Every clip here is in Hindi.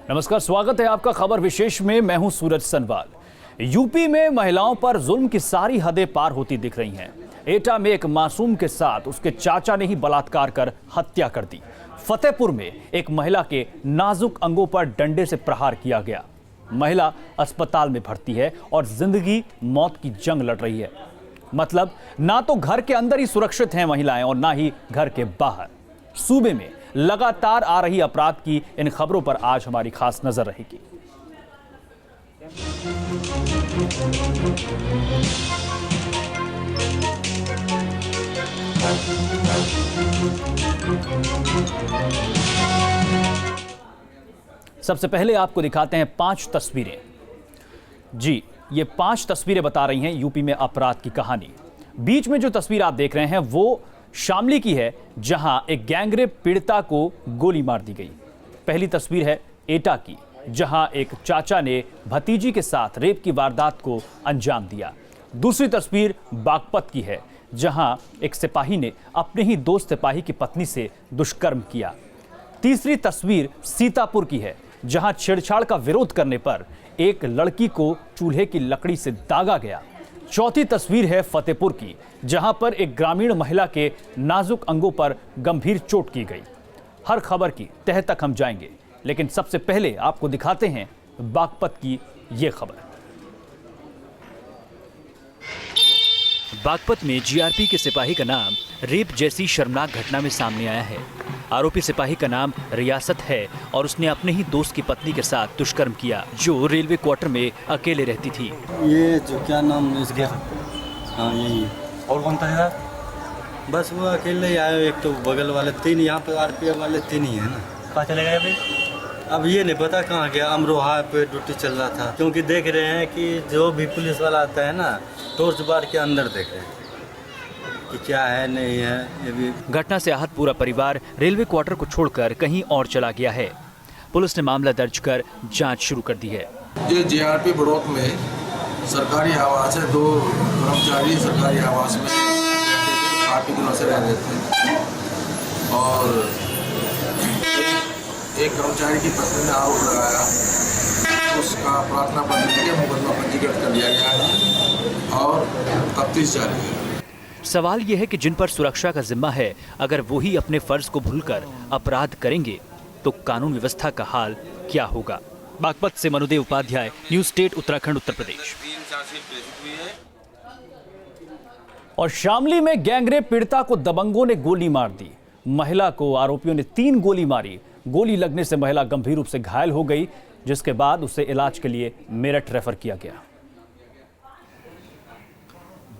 नमस्कार, स्वागत है आपका खबर विशेष में। मैं हूं सूरज सनवाल। यूपी में महिलाओं पर जुल्म की सारी हदें पार होती दिख रही हैं। एटा में एक मासूम के साथ उसके चाचा ने ही बलात्कार कर हत्या कर दी। फतेहपुर में एक महिला के नाजुक अंगों पर डंडे से प्रहार किया गया। महिला अस्पताल में भर्ती है और जिंदगी मौत की जंग लड़ रही है। मतलब ना तो घर के अंदर ही सुरक्षित हैं महिलाएं और ना ही घर के बाहर। सूबे में लगातार आ रही अपराध की इन खबरों पर आज हमारी खास नजर रहेगी। सबसे पहले आपको दिखाते हैं 5 तस्वीरें। जी, ये 5 तस्वीरें बता रही हैं यूपी में अपराध की कहानी। बीच में जो तस्वीर आप देख रहे हैं वो शामली की है, जहां एक गैंगरेप पीड़िता को गोली मार दी गई। पहली तस्वीर है एटा की, जहां एक चाचा ने भतीजी के साथ रेप की वारदात को अंजाम दिया। दूसरी तस्वीर बागपत की है, जहां एक सिपाही ने अपने ही दोस्त सिपाही की पत्नी से दुष्कर्म किया। तीसरी तस्वीर सीतापुर की है, जहां छेड़छाड़ का विरोध करने पर एक लड़की को चूल्हे की लकड़ी से दागा गया। चौथी तस्वीर है फतेहपुर की, जहां पर एक ग्रामीण महिला के नाजुक अंगों पर गंभीर चोट की गई। हर खबर की तह तक हम जाएंगे, लेकिन सबसे पहले आपको दिखाते हैं बागपत की ये खबर। बागपत में जीआरपी के सिपाही का नाम रेप जैसी शर्मनाक घटना में सामने आया है। आरोपी सिपाही का नाम रियासत है और उसने अपने ही दोस्त की पत्नी के साथ दुष्कर्म किया, जो रेलवे क्वार्टर में अकेले रहती थी। ये जो क्या नाम इसका? हाँ, यही। और कौन था यार? बस वो अकेले ही आए। एक तो बगल वाले 3, यहाँ पे आरपीएफ वाले 3 ही है ना। कहाँ चले गए अभी? अब ये नहीं पता कहाँ गया। अमरोहा पे ड्यूटी चल रहा था, क्योंकि देख रहे हैं कि जो भी पुलिस वाला आता है ना, टॉर्च बार के अंदर देख रहे हैं कि क्या है नहीं है। ये भी घटना से आहत पूरा परिवार रेलवे क्वार्टर को छोड़कर कहीं और चला गया है। पुलिस ने मामला दर्ज कर जांच शुरू कर दी है। ये जीआरपी ब्लॉक में सरकारी आवास है। 2 कर्मचारी सरकारी आवास में काफी दिनों से रह रहे थे और एक कर्मचारी की पत्नी ने आरोप लगाया। उसका प्रार्थना पत्र के मुकदमा पंजीकृत कर दिया गया है और तफ्तीश जारी है। सवाल यह है कि जिन पर सुरक्षा का जिम्मा है, अगर वो ही अपने फर्ज को भूलकर अपराध करेंगे तो कानून व्यवस्था का हाल क्या होगा। बागपत से मनुदेव उपाध्याय, न्यूज स्टेट, उत्तराखंड, उत्तर प्रदेश। और शामली में गैंगरेप पीड़िता को दबंगों ने गोली मार दी। महिला को आरोपियों ने 3 गोली मारी। गोली लगने से महिला गंभीर रूप से घायल हो गई, जिसके बाद उसे इलाज के लिए मेरठ रेफर किया गया।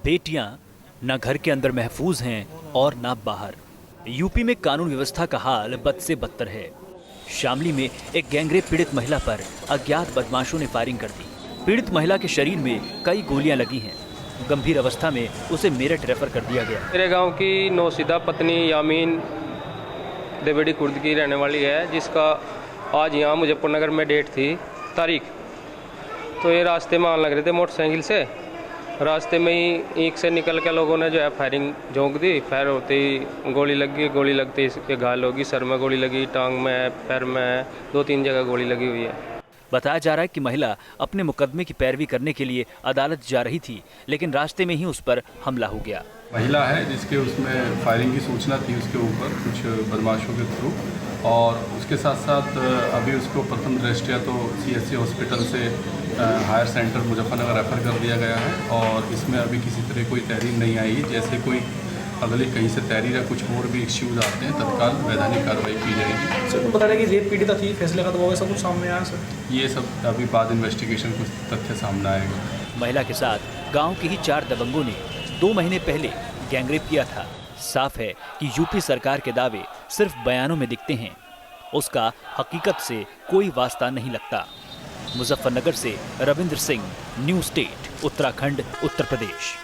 बेटियां न घर के अंदर महफूज हैं और न बाहर। यूपी में कानून व्यवस्था का हाल बद से बदतर है। शामली में एक गैंगरेप पीड़ित महिला पर अज्ञात बदमाशों ने फायरिंग कर दी। पीड़ित महिला के शरीर में कई गोलियां लगी हैं। गंभीर अवस्था में उसे मेरठ रेफर कर दिया गया। मेरे गांव की नौसिदा पत्नी यामीन देवड़ी कुर्द की रहने वाली है, जिसका आज यहाँ मुजफ्फरनगर में डेट थी तारीख। तो ये रास्ते में आने लग रहे थे मोटरसाइकिल से। रास्ते में ही ईंट से निकल के लोगों ने जो है फायरिंग झोंक दी। फायर होते ही गोली लग गई। गोली लगते ही इसके घायल होगी। सर में गोली लगी, टांग में, पैर में, 2-3 जगह गोली लगी हुई है। बताया जा रहा है कि महिला अपने मुकदमे की पैरवी करने के लिए अदालत जा रही थी, लेकिन रास्ते में ही उस पर हमला हो गया। महिला है जिसके उसमें फायरिंग की सूचना थी उसके ऊपर कुछ बदमाशों के थ्रू, और उसके साथ साथ अभी उसको प्रथम दृष्टया तो सीएससी हॉस्पिटल से हायर सेंटर मुजफ्फरनगर रेफर कर दिया गया है। और इसमें अभी किसी तरह कोई तहरीर नहीं आई। जैसे कोई अगले कहीं से तहरीर या कुछ और भी इश्यूज आते हैं, तत्काल वैधानिक कार्रवाई की जाएगी। सर, बता रहे कि रेप पीड़िता थी, फैसले का दबाव, सब कुछ सामने आया सर? ये सब अभी बाद इन्वेस्टिगेशन कुछ तथ्य सामने आएगा। महिला के साथ गांव के ही 4 दबंगों ने 2 महीने पहले गैंगरेप किया था। साफ है कि यूपी सरकार के दावे सिर्फ बयानों में दिखते हैं, उसका हकीकत से कोई वास्ता नहीं लगता। मुजफ्फरनगर से रविंद्र सिंह, न्यूज स्टेट, उत्तराखंड, उत्तर प्रदेश।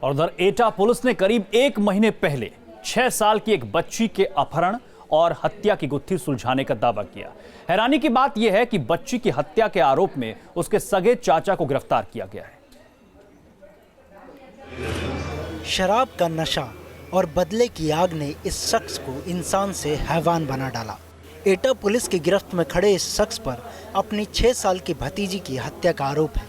और उधर एटा पुलिस ने करीब 1 महीने पहले 6 साल की एक बच्ची के अपहरण और हत्या की गुत्थी सुलझाने का दावा किया। हैरानी की बात यह है कि बच्ची की हत्या के आरोप में उसके सगे चाचा को गिरफ्तार किया गया है। शराब का नशा और बदले की आग ने इस शख्स को इंसान से हैवान बना डाला। एटा पुलिस की गिरफ्त में खड़े इस शख्स पर अपनी 6 साल की भतीजी की हत्या का आरोप है।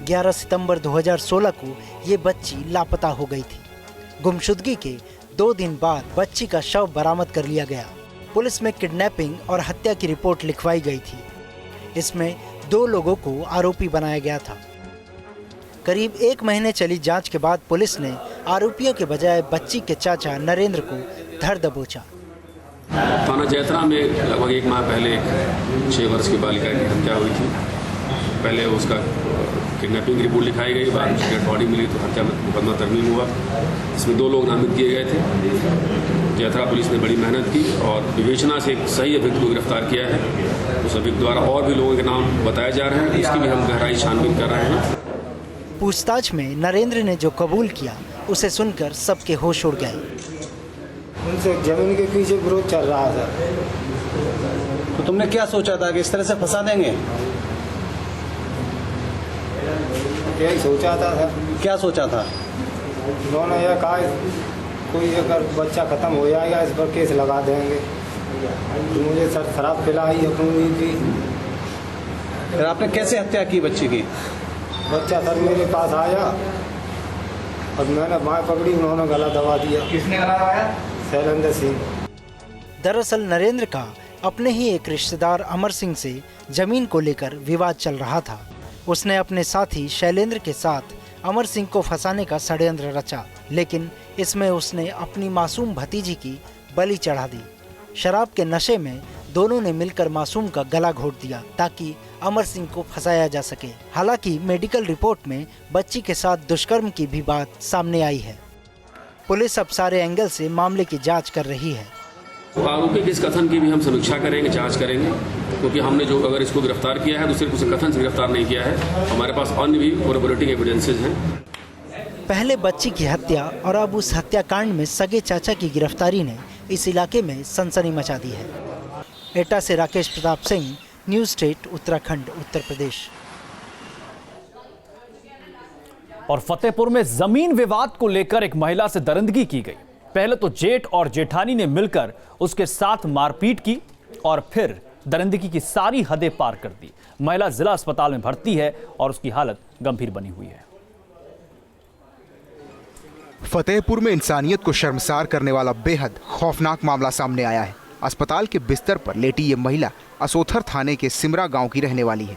11 सितंबर 2016 को ये बच्ची लापता हो गई थी। गुमशुदगी के 2 दिन बाद बच्ची का शव बरामद कर लिया गया। पुलिस में किडनैपिंग और हत्या की रिपोर्ट लिखवाई गई थी। इसमें 2 लोगों को आरोपी बनाया गया था। करीब 1 महीने चली जांच के बाद पुलिस ने आरोपियों के बजाय बच्ची के चाचा नरेंद्र को धर दबोचा। थाना जैतरा में लगभग 1 माह पहले 6 वर्ष की बालिका की हत्या हुई थी। पहले उसका किडनैपिंग रिपोर्ट लिखाई गई, बाद में डेड बॉडी मिली तो हत्या में मुकदमा तरमीम हुआ। इसमें 2 लोग नामित किए गए थे। जैतरा पुलिस ने बड़ी मेहनत की और विवेचना से एक सही अभियुक्त को गिरफ्तार किया है। उस अभियुक्त द्वारा और भी लोगों के नाम बताए जा रहे हैं, इसकी भी हम गहराई छानबीन कर रहे हैं। पूछताछ में नरेंद्र ने जो कबूल किया उसे सुनकर सबके होश उड़ गए। उनसे जमीन के पीछे विरोध चल रहा था। तो तुमने क्या सोचा था कि इस तरह से फंसा देंगे? यही सोचा था सर। क्या सोचा था? उन्होंने यह कहा कोई अगर बच्चा खत्म हो जाएगा इस पर केस लगा देंगे। तो मुझे सर शराब पिलाई अपनी थी। फिर आपने कैसे हत्या की बच्ची की? बच्चा सर मेरे पास आया और मैंने बाँह पकड़ी, उन्होंने गला दबा दिया। किसने गला दबाया? शैलेंद्र सिंह। दरअसल नरेंद्र का अपने ही एक रिश्तेदार अमर सिंह से जमीन को लेकर विवाद चल रहा था। उसने अपने साथी शैलेंद्र के साथ अमर सिंह को फंसाने का षड्यंत्र रचा, लेकिन इसमें उसने अपनी मासूम भतीजी की बलि चढ़ा दी। शराब के नशे में दोनों ने मिलकर मासूम का गला घोट दिया ताकि अमर सिंह को फंसाया जा सके। हालांकि मेडिकल रिपोर्ट में बच्ची के साथ दुष्कर्म की भी बात सामने आई है। पुलिस अब सारे एंगल से मामले की जांच कर रही है। आरोपी के इस कथन की भी हम समीक्षा करेंगे, जांच करेंगे, क्योंकि हमने जो अगर इसको गिरफ्तार किया है तो सिर्फ उसे कथन से गिरफ्तार नहीं किया है। हमारे पास अन्य भी कोरबोरेटिंग एविडेंसेस हैं। पहले बच्ची की हत्या और अब उस हत्याकांड में सगे चाचा की गिरफ्तारी ने इस इलाके में सनसनी मचा दी है। एटा से राकेश प्रताप सिंह, न्यूज़ स्टेट, उत्तराखंड, उत्तर प्रदेश। और फतेहपुर में जमीन विवाद को लेकर एक महिला से दरिंदगी की गई। पहले तो जेठ और जेठानी ने मिलकर उसके साथ मारपीट की और फिर दरिंदगी की सारी हदें पार कर दी। महिला जिला अस्पताल में भर्ती है और उसकी हालत गंभीर बनी हुई है। फतेहपुर में इंसानियत को शर्मसार करने वाला बेहद खौफनाक मामला सामने आया है। अस्पताल के बिस्तर पर लेटी ये महिला असोथर थाने के सिमरा गांव की रहने वाली है।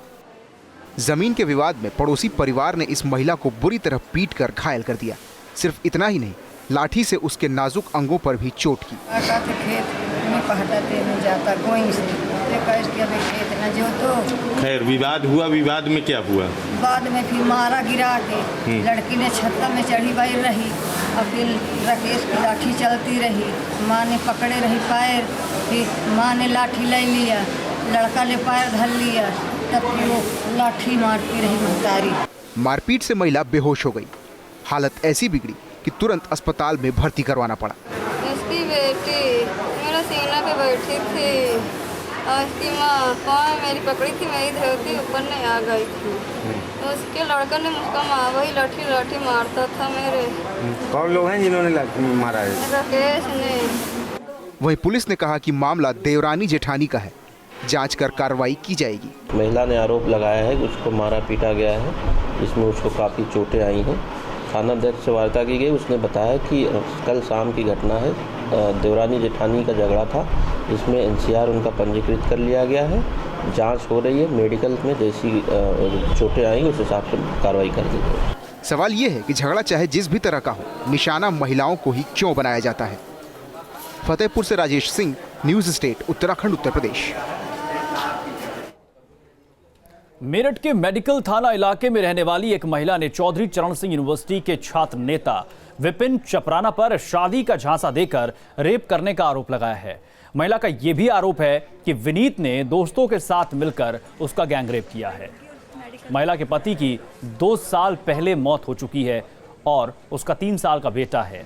जमीन के विवाद में पड़ोसी परिवार ने इस महिला को बुरी तरह पीटकर घायल कर दिया। सिर्फ इतना ही नहीं, लाठी से उसके नाजुक अंगों पर भी चोट की। खैर विवाद हुआ, विवाद में क्या हुआ? बाद में फिर मारा गिरा के लड़की ने छत्ता में चढ़ी बैठ रही और फिर राकेश की लाठी चलती रही। माँ ने पकड़े रही पैर, फिर माँ ने लाठी ले लिया, लड़का ने पैर धर लिया, तब फिर वो लाठी मारती रही महतारी। मारपीट से महिला बेहोश हो गई। हालत ऐसी बिगड़ी कि तुरंत अस्पताल में भर्ती करवाना पड़ा। इसकी बेटी मेरा सीना पे बैठी थी और इसकी माँ पाँव मेरी पकड़ी थी, मेरी धोती ऊपर नहीं आ गई थी। उसके लड़का ने मुझको माँ वही लाठी मारता था मेरे। कौन लोग हैं जिन्होंने मारा है? राकेश ने। वहीं पुलिस ने कहा कि मामला देवरानी जेठानी का है, जांच कर कार्रवाई की जाएगी। महिला ने आरोप लगाया है कि उसको मारा पीटा गया है, जिसमें उसको काफ़ी चोटें आई हैं। थानाध्यक्ष से वार्ता की गई, उसने बताया कि कल शाम की घटना है, देवरानी जेठानी का झगड़ा था, जिसमें एनसीआर उनका पंजीकृत कर लिया गया है। जांच हो रही है, मेडिकल में जैसी चोटें आई उस हिसाब से कार्रवाई कर दी गई। सवाल ये है कि झगड़ा चाहे जिस भी तरह का हो, निशाना महिलाओं को ही क्यों बनाया जाता है। फतेहपुर से राजेश सिंह, न्यूज़ स्टेट, उत्तराखंड, उत्तर प्रदेश। मेरठ के मेडिकल थाना इलाके में रहने वाली एक महिला ने चौधरी चरण सिंह यूनिवर्सिटी के छात्र नेता विपिन चपराना पर शादी का झांसा देकर रेप करने का आरोप लगाया है। महिला का यह भी आरोप है कि विनीत ने दोस्तों के साथ मिलकर उसका गैंगरेप किया है। महिला के पति की 2 साल पहले मौत हो चुकी है और उसका 3 साल का बेटा है।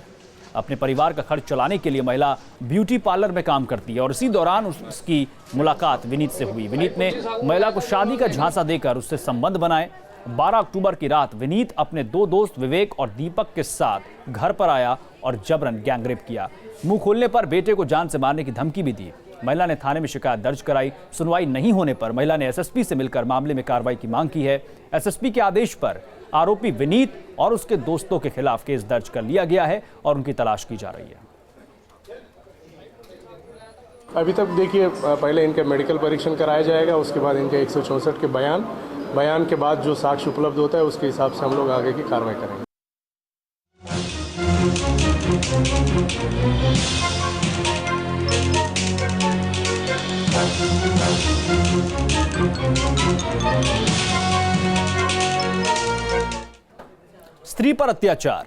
अपने परिवार का खर्च चलाने के लिए महिला ब्यूटी पार्लर में काम करती है और इसी दौरान उसकी मुलाकात विनीत से हुई। विनीत ने महिला को शादी का झांसा देकर उससे संबंध बनाए। 12 अक्टूबर की रात विनीत अपने 2 दोस्त विवेक और दीपक के साथ घर पर आया और जबरन गैंगरेप किया। मुंह खोलने पर बेटे को जान से मारने की धमकी भी दी। महिला ने थाने में शिकायत दर्ज कराई। सुनवाई नहीं होने पर महिला ने एसएसपी से मिलकर मामले में कार्रवाई की मांग की है। एसएसपी के आदेश पर आरोपी विनीत और उसके दोस्तों के खिलाफ केस दर्ज कर लिया गया है और उनकी तलाश की जा रही है। अभी तक देखिए, पहले इनका मेडिकल परीक्षण कराया जाएगा, उसके बाद इनके 164 के बयान के बाद जो साक्ष्य उपलब्ध होता है उसके हिसाब से हम लोग आगे की कार्रवाई करेंगे। स्त्री पर अत्याचार,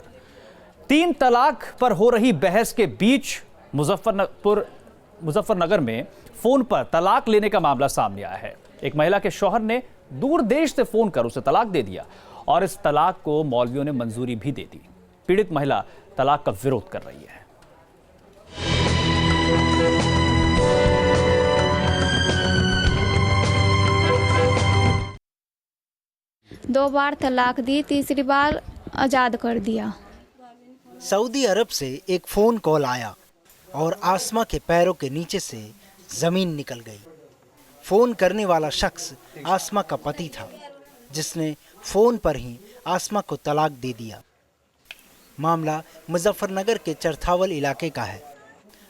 3 तलाक पर हो रही बहस के बीच मुजफ्फरनगर में फोन पर तलाक लेने का मामला सामने आया है। एक महिला के शौहर ने दूर देश से फोन कर उसे तलाक दे दिया और इस तलाक को मौलवियों ने मंजूरी भी दे दी। पीड़ित महिला तलाक का विरोध कर रही है। 2 बार तलाक दी, तीसरी बार आज़ाद कर दिया। सऊदी अरब से एक फ़ोन कॉल आया और आसमा के पैरों के नीचे से ज़मीन निकल गई। फ़ोन करने वाला शख्स आसमा का पति था, जिसने फ़ोन पर ही आसमा को तलाक दे दिया। मामला मुजफ्फरनगर के चरथावल इलाके का है।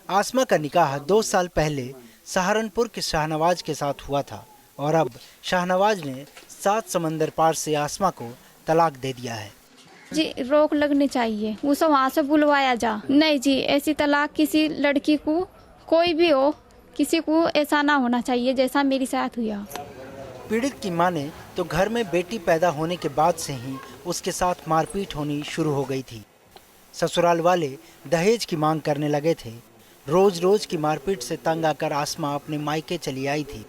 आसमा का निकाह 2 साल पहले सहारनपुर के शाहनवाज के साथ हुआ था और अब शाहनवाज ने 7 समंदर पार से आसमा को तलाक दे दिया है। जी रोक लगनी चाहिए, उसे वहाँ से बुलवाया जा। नहीं जी, ऐसी तलाक किसी लड़की को, कोई भी हो, किसी को ऐसा ना होना चाहिए जैसा मेरे साथ हुआ। पीड़ित की माने तो घर में बेटी पैदा होने के बाद से ही उसके साथ मारपीट होनी शुरू हो गई थी। ससुराल वाले दहेज की मांग करने लगे थे। रोज रोज की मारपीट से तंग आकर आसमा अपने मायके चली आई थी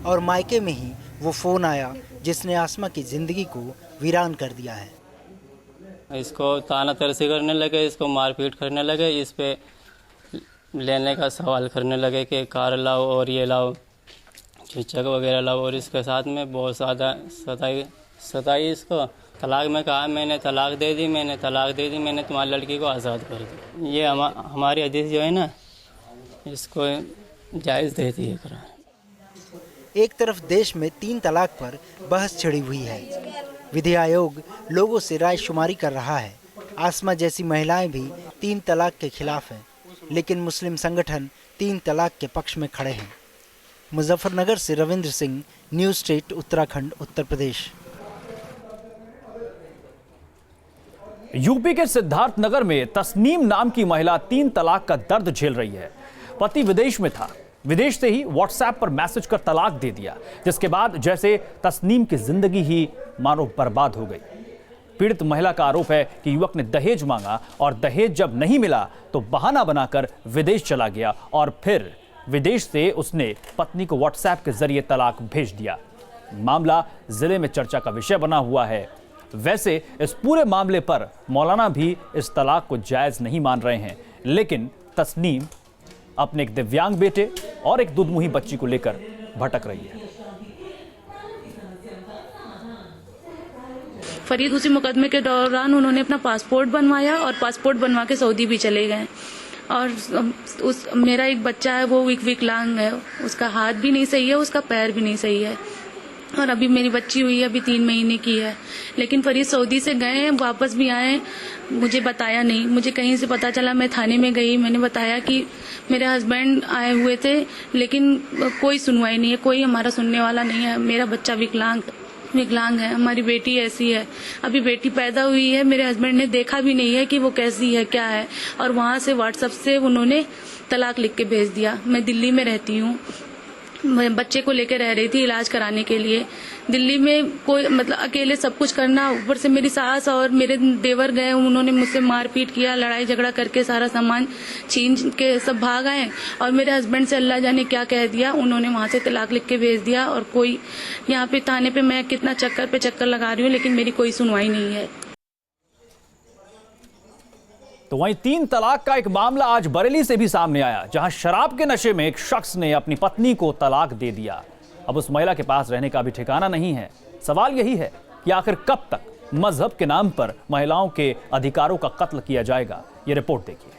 और मायके में ही वो फ़ोन आया जिसने आसमा की ज़िंदगी को वीरान कर दिया है। इसको ताना तरसी करने लगे, इसको मारपीट करने लगे, इस पे लेने का सवाल करने लगे कि कार लाओ और ये लाओ, चिचक वगैरह लाओ, और इसके साथ में बहुत ज़्यादा सताई इसको। तलाक में कहा मैंने तलाक दे दी, मैंने तुम्हारी लड़की को आज़ाद कर दी। ये हमारी हदीस जो है ना, इसको जायज़ देती है। एक तरफ देश में 3 तलाक पर बहस छिड़ी हुई है। विधि आयोग लोगों से राय शुमारी कर रहा है। आसमा जैसी महिलाएं भी 3 तलाक के खिलाफ हैं, लेकिन मुस्लिम संगठन 3 तलाक के पक्ष में खड़े हैं। मुजफ्फरनगर से रविंद्र सिंह, न्यूज़ स्टेट, उत्तराखंड, उत्तर प्रदेश। यूपी के सिद्धार्थनगर में तस्नीम नाम की महिला 3 तलाक का दर्द झेल रही है। पति विदेश में था, विदेश से ही व्हाट्सएप पर मैसेज कर तलाक दे दिया, जिसके बाद जैसे तस्नीम की जिंदगी ही मानो बर्बाद हो गई। पीड़ित महिला का आरोप है कि युवक ने दहेज मांगा और दहेज जब नहीं मिला तो बहाना बनाकर विदेश चला गया और फिर विदेश से उसने पत्नी को व्हाट्सएप के जरिए तलाक भेज दिया। मामला जिले में चर्चा का विषय बना हुआ है। वैसे इस पूरे मामले पर मौलाना भी इस तलाक को जायज़ नहीं मान रहे हैं, लेकिन तस्नीम अपने एक दिव्यांग बेटे और एक दुधमुही बच्ची को लेकर भटक रही है। फरीद उसी मुकदमे के दौरान उन्होंने अपना पासपोर्ट बनवाया और पासपोर्ट बनवा के सऊदी भी चले गए। और मेरा एक बच्चा है, वो विकलांग है, उसका हाथ भी नहीं सही है, उसका पैर भी नहीं सही है। और अभी मेरी बच्ची हुई है, अभी 3 महीने की है। लेकिन फरीद सऊदी से गए, वापस भी आए, मुझे बताया नहीं। मुझे कहीं से पता चला, मैं थाने में गई, मैंने बताया कि मेरे हस्बैंड आए हुए थे, लेकिन कोई सुनवाई नहीं है, कोई हमारा सुनने वाला नहीं है। मेरा बच्चा विकलांग है, हमारी बेटी ऐसी है, अभी बेटी पैदा हुई है, मेरे हस्बैंड ने देखा भी नहीं है कि वो कैसी है, क्या है। और वहाँ से व्हाट्सएप से उन्होंने तलाक लिख के भेज दिया। मैं दिल्ली में रहती हूँ, मैं बच्चे को लेकर रह रही थी इलाज कराने के लिए। दिल्ली में कोई मतलब अकेले सब कुछ करना, ऊपर से मेरी सास और मेरे देवर गए, उन्होंने मुझसे मारपीट किया, लड़ाई झगड़ा करके सारा सामान छीन के सब भाग आए। और मेरे हस्बैंड से अल्लाह जाने क्या कह दिया, उन्होंने वहाँ से तलाक लिख के भेज दिया। और कोई यहाँ पे थाने पे मैं कितना चक्कर पे चक्कर लगा रही हूँ, लेकिन मेरी कोई सुनवाई नहीं है। तो वहीं 3 तलाक का एक मामला आज बरेली से भी सामने आया, जहां शराब के नशे में एक शख्स ने अपनी पत्नी को तलाक दे दिया। अब उस महिला के पास रहने का भी ठिकाना नहीं है। सवाल यही है कि आखिर कब तक मजहब के नाम पर महिलाओं के अधिकारों का कत्ल किया जाएगा। ये रिपोर्ट देखिए।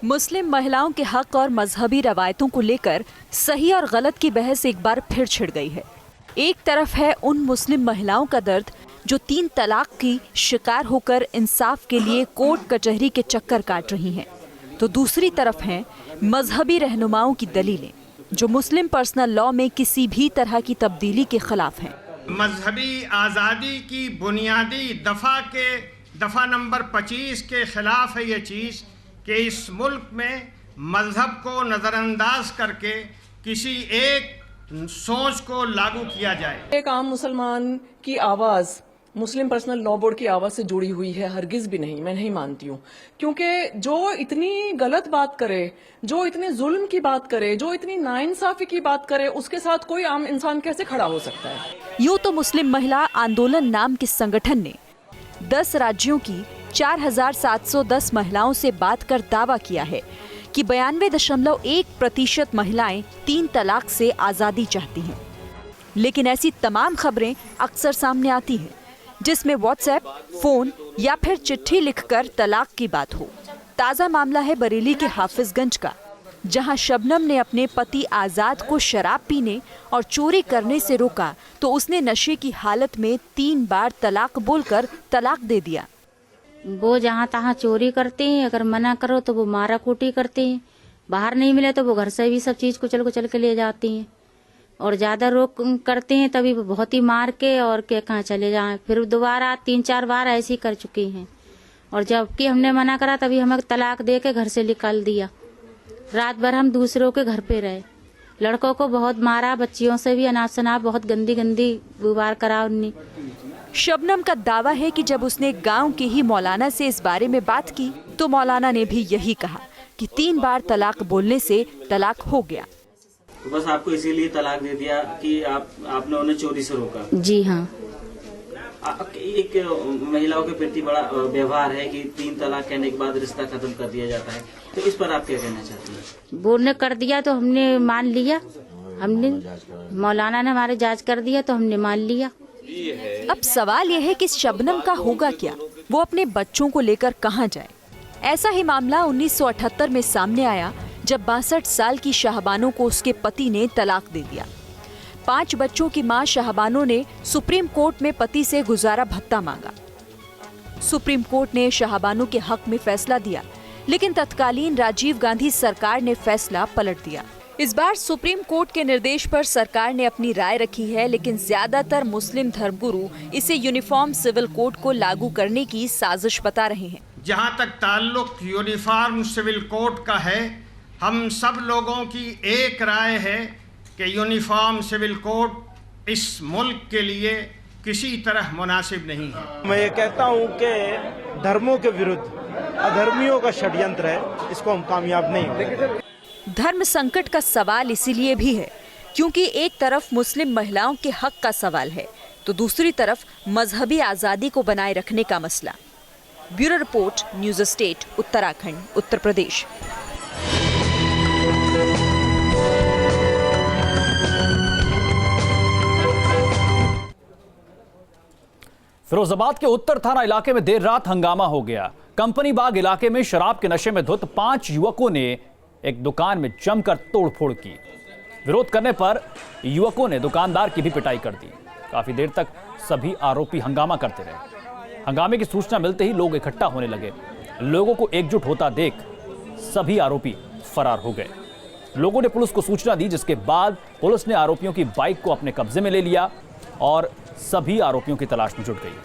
मुस्लिम महिलाओं के हक और मजहबी रवायतों को लेकर सही और गलत की बहस एक बार फिर छिड़ गई है। एक तरफ है उन मुस्लिम महिलाओं का दर्द जो 3 तलाक की शिकार होकर इंसाफ के लिए कोर्ट कचहरी के चक्कर काट रही हैं, तो दूसरी तरफ हैं मजहबी रहनुमाओं की दलीलें जो मुस्लिम पर्सनल लॉ में किसी भी तरह की तब्दीली के खिलाफ हैं। मजहबी आज़ादी की बुनियादी दफ़ा नंबर 25 के खिलाफ है ये चीज़ कि इस मुल्क में मजहब को नज़रअंदाज करके किसी एक सोच को लागू किया जाए। एक आम मुसलमान की आवाज़ मुस्लिम पर्सनल लॉ बोर्ड की आवाज़ से जुड़ी हुई है, हरगिज भी नहीं, मैं नहीं मानती हूँ। क्योंकि जो इतनी गलत बात करे, जो इतने जुल्म की बात करे, जो इतनी नाइंसाफी की बात करे, उसके साथ कोई आम इंसान कैसे खड़ा हो सकता है। यूं तो मुस्लिम महिला आंदोलन नाम के संगठन ने 10 राज्यों की 4710 महिलाओं से बात कर दावा किया है कि 92.1% महिलाएं 3 तलाक से आज़ादी चाहती हैं। लेकिन ऐसी तमाम खबरें अक्सर सामने आती हैं जिसमें व्हाट्सएप, फोन या फिर चिट्ठी लिखकर तलाक की बात हो। ताज़ा मामला है बरेली के हाफिजगंज का, जहां शबनम ने अपने पति आज़ाद को शराब पीने और चोरी करने से रोका तो उसने नशे की हालत में 3 बार तलाक बोलकर तलाक दे दिया। वो जहाँ तहाँ चोरी करते हैं, अगर मना करो तो वो मारा कूटी करते हैं, बाहर नहीं मिले तो वो घर से भी सब चीज कुचल के ले जाती हैं, और ज्यादा रोक करते हैं तभी वो बहुत ही मार के और के कहाँ चले जाएं। फिर दोबारा 3-4 बार ऐसे ही कर चुके हैं, और जबकि हमने मना करा तभी हमें तलाक दे के घर से निकाल दिया। रात भर हम दूसरों के घर पे रहे, लड़कों को बहुत मारा, बच्चियों से भी अनाप शनाप बहुत गंदी व्यवहार करा उन्हें। शबनम का दावा है कि जब उसने गांव के ही मौलाना से इस बारे में बात की तो मौलाना ने भी यही कहा कि 3 बार तलाक बोलने से तलाक हो गया। तो बस आपको इसीलिए तलाक दे दिया कि आपने उन्हें चोरी से रोका? जी हाँ। एक महिलाओं के प्रति बड़ा व्यवहार है कि 3 तलाक कहने के बाद रिश्ता खत्म कर दिया जाता है, तो इस पर आप क्या कहना चाहती हैं? बोर्ड ने कर दिया तो हमने मान लिया, हमने मौलाना ने हमारे जांच कर दिया तो हमने मान लिया। अब सवाल यह है कि शबनम का होगा क्या, वो अपने बच्चों को लेकर कहां जाए। ऐसा ही मामला 1978 में सामने आया जब 62 साल की शाहबानो को उसके पति ने तलाक दे दिया। 5 बच्चों की मां शाहबानो ने सुप्रीम कोर्ट में पति से गुजारा भत्ता मांगा। सुप्रीम कोर्ट ने शाहबानो के हक में फैसला दिया, लेकिन तत्कालीन राजीव गांधी सरकार ने फैसला पलट दिया। इस बार सुप्रीम कोर्ट के निर्देश पर सरकार ने अपनी राय रखी है, लेकिन ज्यादातर मुस्लिम धर्मगुरु इसे यूनिफॉर्म सिविल कोड को लागू करने की साजिश बता रहे हैं। जहां तक ताल्लुक यूनिफॉर्म सिविल कोड का है, हम सब लोगों की एक राय है कि यूनिफॉर्म सिविल कोड इस मुल्क के लिए किसी तरह मुनासिब नहीं है। मैं ये कहता हूँ कि धर्मों के विरुद्ध अधर्मियों का षड्यंत्र है, इसको हम कामयाब नहीं होंगे। धर्म संकट का सवाल इसीलिए भी है क्योंकि एक तरफ मुस्लिम महिलाओं के हक का सवाल है तो दूसरी तरफ मजहबी आज़ादी को बनाए रखने का मसला। Bureau report, news state, Uttarakhand, Uttar Pradesh. Firozabad के उत्तर थाना इलाके में देर रात हंगामा हो गया। कंपनी बाग इलाके में शराब के नशे में धुत 5 युवकों ने एक दुकान में जमकर तोड़फोड़ की। विरोध करने पर युवकों ने दुकानदार की भी पिटाई कर दी। काफी देर तक सभी आरोपी हंगामा करते रहे। हंगामे की सूचना मिलते ही लोग इकट्ठा होने लगे। लोगों को एकजुट होता देख सभी आरोपी फरार हो गए। लोगों ने पुलिस को सूचना दी, जिसके बाद पुलिस ने आरोपियों की बाइक को अपने कब्जे में ले लिया और सभी आरोपियों की तलाश में जुट गई।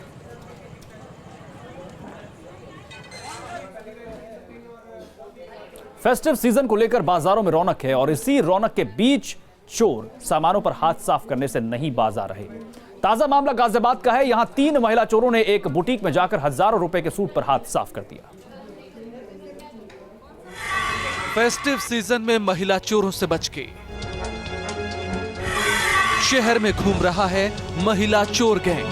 फेस्टिव सीजन को लेकर बाजारों में रौनक है और इसी रौनक के बीच चोर सामानों पर हाथ साफ करने से नहीं बाज आ रहे। ताजा मामला गाजियाबाद का है। यहां 3 महिला चोरों ने एक बुटीक में जाकर हजारों रुपए के सूट पर हाथ साफ कर दिया। फेस्टिव सीजन में महिला चोरों से बच के शहर में घूम रहा है महिला चोर गैंग।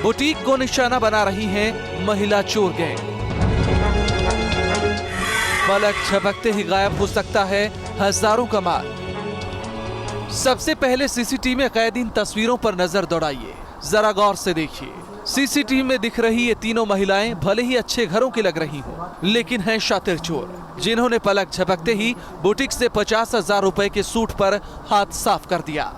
बुटीक को निशाना बना रही हैं महिला चोर गैंग। पलक झपकते ही गायब हो सकता है हजारों का माल। सबसे पहले सीसीटीवी में कैद इन तस्वीरों पर नजर दौड़ाइए, जरा गौर से देखिए। सीसीटीवी में दिख रही ये तीनों महिलाएं भले ही अच्छे घरों की लग रही हों, लेकिन हैं शातिर चोर, जिन्होंने पलक झपकते ही बुटीक से 50,000 रुपए के सूट पर हाथ साफ कर दिया।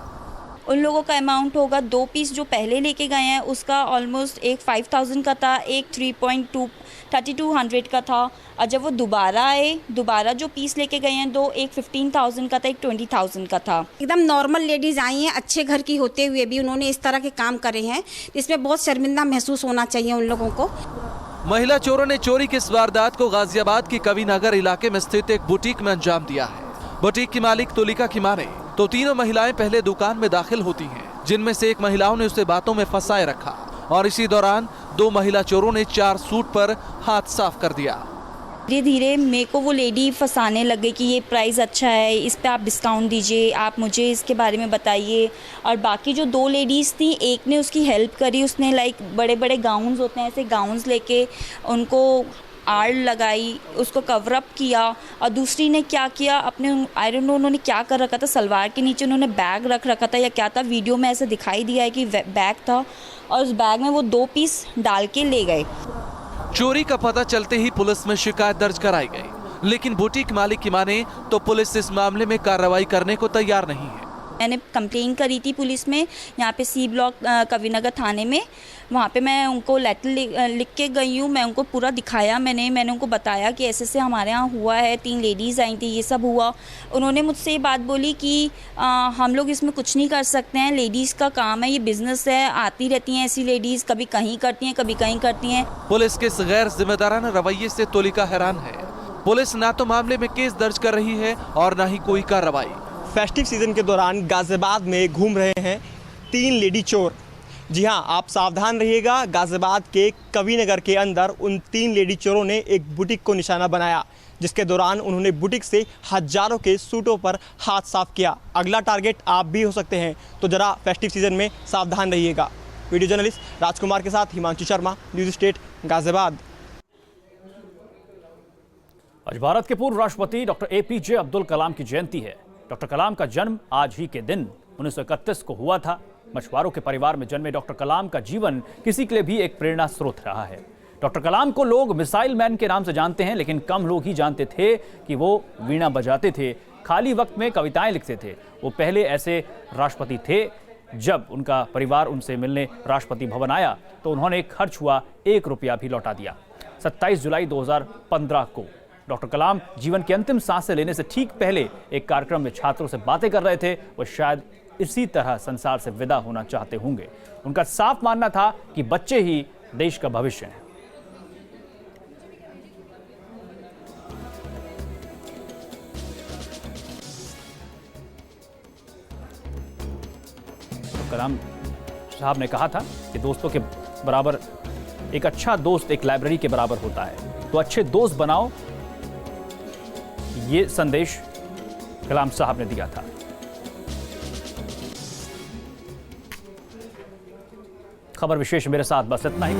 उन लोगों का अमाउंट होगा 2 पीस जो पहले लेके गए हैं उसका ऑलमोस्ट एक 5,000 का था, एक 3200 का था, और जब वो दोबारा जो पीस लेके गए हैं दो, एक 15,000 का था, एक 20,000 का था। एकदम नॉर्मल लेडीज आई हैं, अच्छे घर की होते हुए भी उन्होंने इस तरह के काम करे हैं, इसमें बहुत शर्मिंदा महसूस होना चाहिए उन लोगों को। महिला चोरों ने चोरी की इस वारदात को गाजियाबाद के कविनगर इलाके में स्थित एक बुटीक में अंजाम दिया है। बुटीक की मालिक तुलिका की माने तो तीनों महिलाएं पहले दुकान में दाखिल होती हैं, जिनमें से एक महिलाओं ने उसे बातों में फंसाए रखा और इसी दौरान 2 महिला चोरों ने 4 सूट पर हाथ साफ कर दिया। धीरे धीरे मेरे को वो लेडी फंसाने लगे कि ये प्राइस अच्छा है, इस पे आप डिस्काउंट दीजिए, आप मुझे इसके बारे में बताइए। और बाकी जो 2 लेडीज़ थी, एक ने उसकी हेल्प करी, उसने लाइक बड़े बड़े गाउन्स होते हैं ऐसे गाउन्स लेके उनको आड़ लगाई, उसको कवर अप किया। और दूसरी ने क्या किया, अपने आई डोंट नो उन्होंने क्या कर रखा था, सलवार के नीचे उन्होंने बैग रख रखा था या क्या था, वीडियो में ऐसे दिखाई दिया है कि बैग था और उस बैग में वो 2 पीस डाल के ले गए। चोरी का पता चलते ही पुलिस में शिकायत दर्ज कराई गई, लेकिन बुटीक मालिक की माने तो पुलिस इस मामले में कार्रवाई करने को तैयार नहीं है। मैंने कंप्लेन करी थी पुलिस में, यहाँ पे सी ब्लॉक कविनगर थाने में। वहाँ पे मैं उनको लेटर लिख के गई हूँ, मैं उनको पूरा दिखाया, मैंने उनको बताया कि ऐसे से हमारे यहाँ हुआ है, 3 लेडीज़ आई थी, ये सब हुआ। उन्होंने मुझसे ये बात बोली कि हम लोग इसमें कुछ नहीं कर सकते हैं, लेडीज़ का काम है, ये बिजनेस है, आती रहती हैं ऐसी लेडीज़, कभी कहीं करती हैं कभी कहीं करती हैं। पुलिस के इस गैर जिम्मेदाराना रवैये से तुलिका हैरान है। पुलिस ना तो मामले में केस दर्ज कर रही है और न ही कोई कार्रवाई। फेस्टिव सीजन के दौरान गाजियाबाद में घूम रहे हैं 3 लेडी चोर। जी हां, आप सावधान रहिएगा। गाजियाबाद के कविनगर के अंदर उन 3 लेडी चोरों ने एक बुटीक को निशाना बनाया, जिसके दौरान उन्होंने बुटीक से हजारों के सूटों पर हाथ साफ किया। अगला टारगेट आप भी हो सकते हैं, तो जरा फेस्टिव सीजन में सावधान रहिएगा। वीडियो जर्नलिस्ट राजकुमार के साथ हिमांशु शर्मा, न्यूज स्टेट, गाजियाबाद। आज भारत के पूर्व राष्ट्रपति डॉक्टर APJ अब्दुल कलाम की जयंती है। डॉक्टर कलाम का जन्म आज ही के दिन 1931 को हुआ था। मछुआरों के परिवार में जन्मे डॉक्टर कलाम का जीवन किसी के लिए भी एक प्रेरणा स्रोत रहा है। डॉक्टर कलाम को लोग मिसाइल मैन के नाम से जानते हैं, लेकिन कम लोग ही जानते थे कि वो वीणा बजाते थे, खाली वक्त में कविताएं लिखते थे। वो पहले ऐसे राष्ट्रपति थे। जब उनका परिवार उनसे मिलने राष्ट्रपति भवन आया तो उन्होंने खर्च हुआ 1 रुपया भी लौटा दिया। 27 जुलाई 2015 को डॉक्टर कलाम जीवन की अंतिम सांसें लेने से ठीक पहले एक कार्यक्रम में छात्रों से बातें कर रहे थे। वो शायद इसी तरह संसार से विदा होना चाहते होंगे। उनका साफ मानना था कि बच्चे ही देश का भविष्य हैं। कलाम साहब ने कहा था कि दोस्तों के बराबर एक अच्छा दोस्त एक लाइब्रेरी के बराबर होता है, तो अच्छे दोस्त बनाओ। ये संदेश कलाम साहब ने दिया था। खबर विशेष मेरे साथ बस इतना ही।